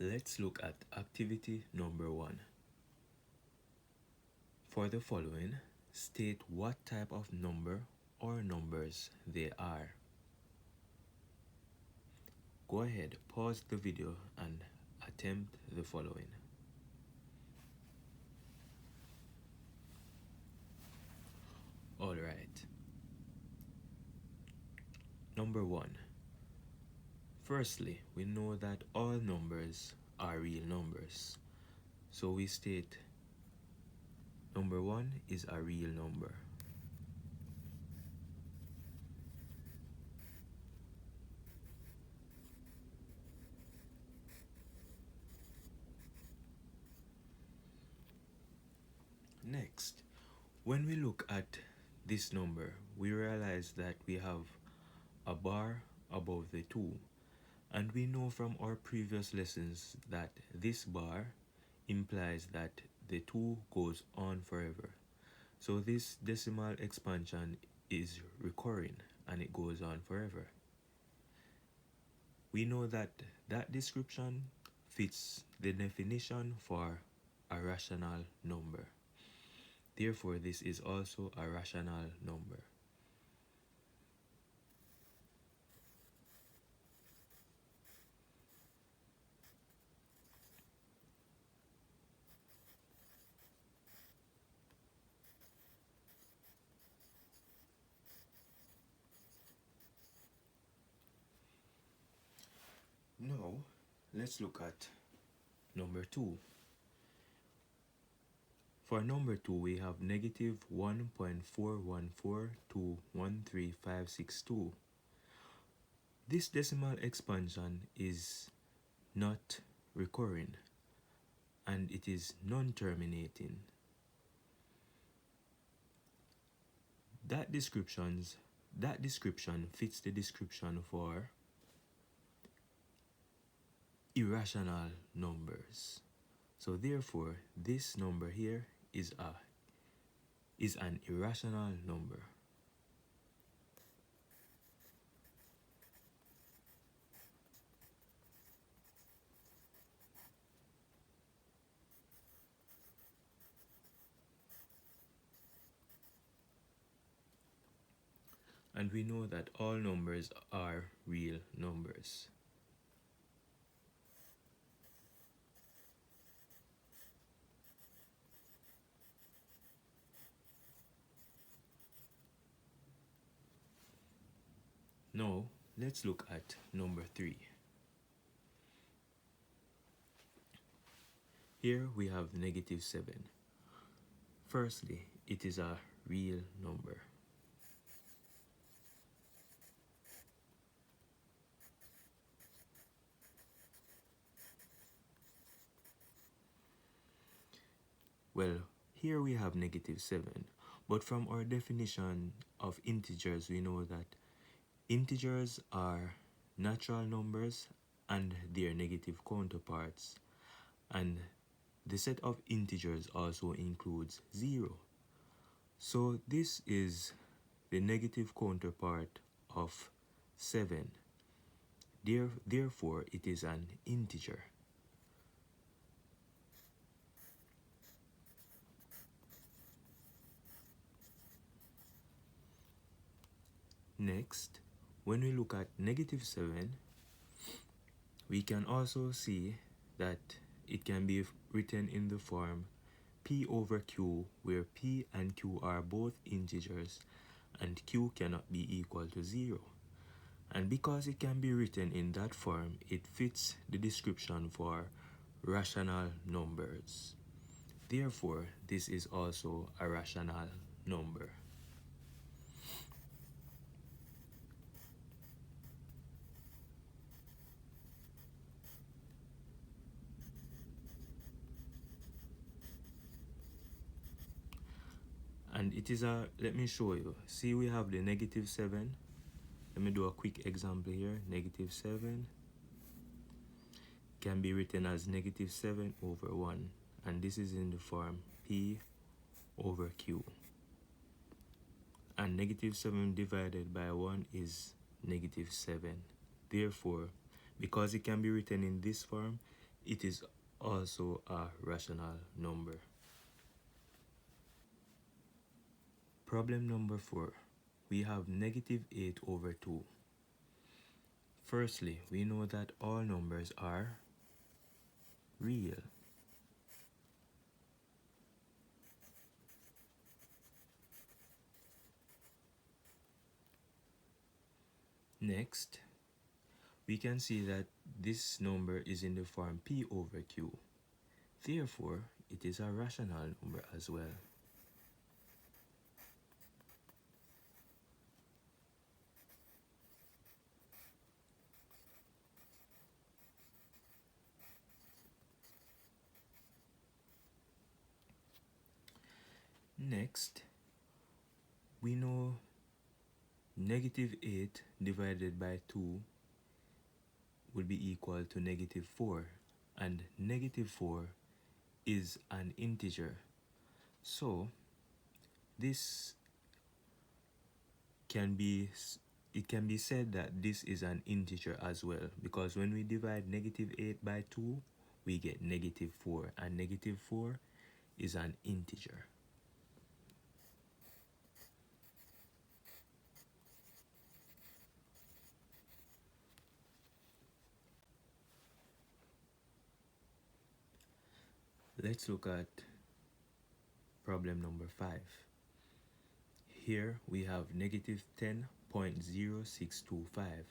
Let's look at activity number 1. For the following, state what type of number or numbers they are. Go ahead, pause the video and attempt the following. Alright. Number 1. Firstly, we know that all numbers are real numbers. So we state number 1 is a real number. Next, when we look at this number, we realize that we have a bar above the 2, and we know from our previous lessons that this bar implies that the 2 goes on forever. So this decimal expansion is recurring and it goes on forever. We know that that description fits the definition for a rational number. Therefore, this is also a rational number. Now, let's look at number 2. For number 2, we have negative 1.414 to 13562. This decimal expansion is not recurring and it is non-terminating. That description fits the description for irrational numbers. So therefore, this number here is an irrational number. And we know that all numbers are real numbers. Now, let's look at number 3. Here we have negative 7. Firstly, it is a real number. Well, here we have negative 7, but from our definition of integers, we know that integers are natural numbers and their negative counterparts, and the set of integers also includes 0. So this is the negative counterpart of 7. Therefore, it is an integer. Next, when we look at negative 7, we can also see that it can be written in the form p over q, where p and q are both integers and q cannot be equal to 0. And because it can be written in that form, it fits the description for rational numbers. Therefore, this is also a rational number. And it is let me show you. See, we have the negative 7. Let me do a quick example here. Negative 7 can be written as negative 7 over 1. And this is in the form p over q. And negative 7 divided by 1 is negative 7. Therefore, because it can be written in this form, it is also a rational number. Problem number 4. We have negative 8 over 2. Firstly, we know that all numbers are real. Next, we can see that this number is in the form p over q. Therefore, it is a rational number as well. Next, we know negative 8 divided by 2 would be equal to negative 4, and negative 4 is an integer. So this can be it can be said that this is an integer as well, because when we divide negative 8 by 2 we get negative 4, and negative 4 is an integer. Let's look at problem number 5. Here we have negative 10.0625.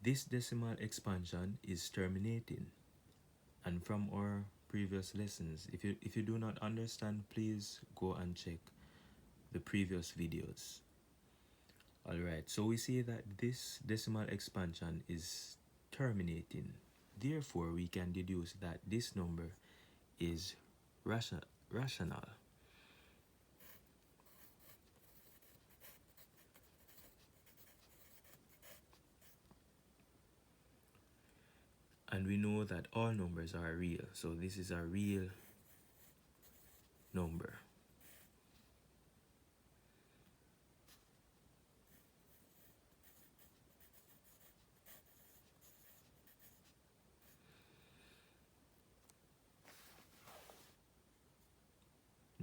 This decimal expansion is terminating, and from our previous lessons, if you do not understand, please go and check the previous videos. Alright, so we see that this decimal expansion is terminating. Therefore, we can deduce that this number is rational. And we know that all numbers are real, so this is a real number.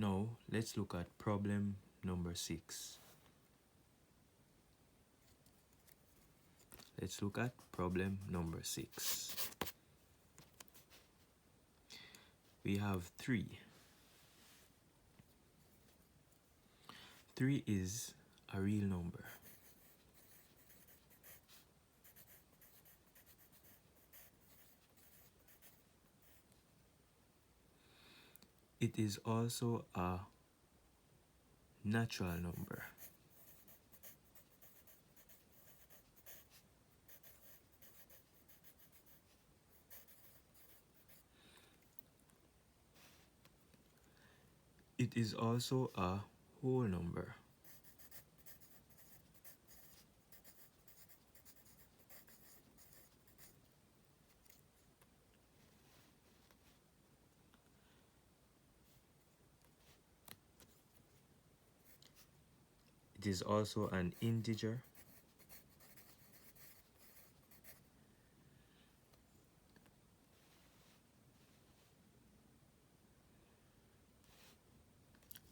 Now, let's look at problem number 6. Let's look at problem number 6. We have 3. 3 is a real number. It is also a natural number. It is also a whole number. It is also an integer.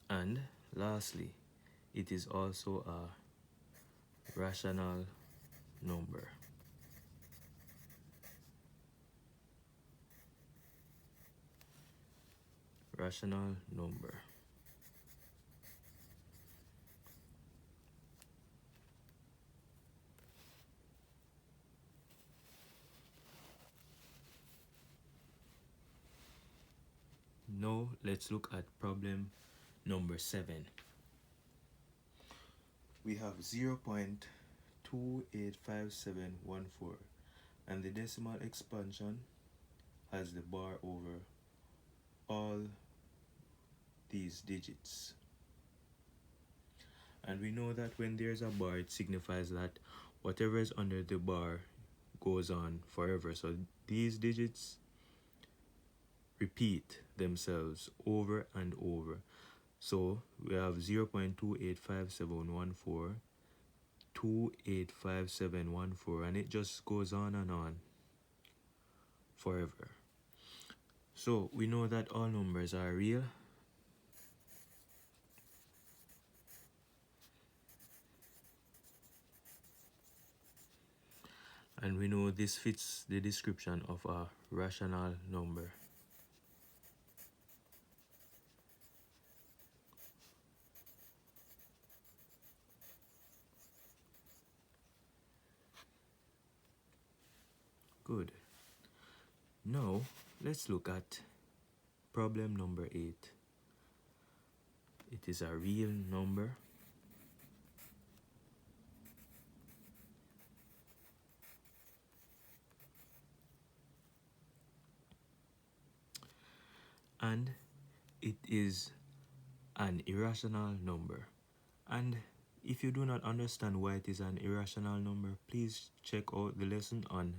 And lastly, it is also a rational number. Rational number. Now let's look at problem number 7. We have 0.285714, and the decimal expansion has the bar over all these digits. And we know that when there's a bar, it signifies that whatever is under the bar goes on forever. So these digits repeat themselves over and over. So we have 0.285714, 285714, and it just goes on and on forever. So we know that all numbers are real. And we know this fits the description of a rational number. Good. Now, let's look at problem number 8. It is a real number. And it is an irrational number. And if you do not understand why it is an irrational number, please check out the lesson on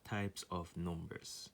types of numbers.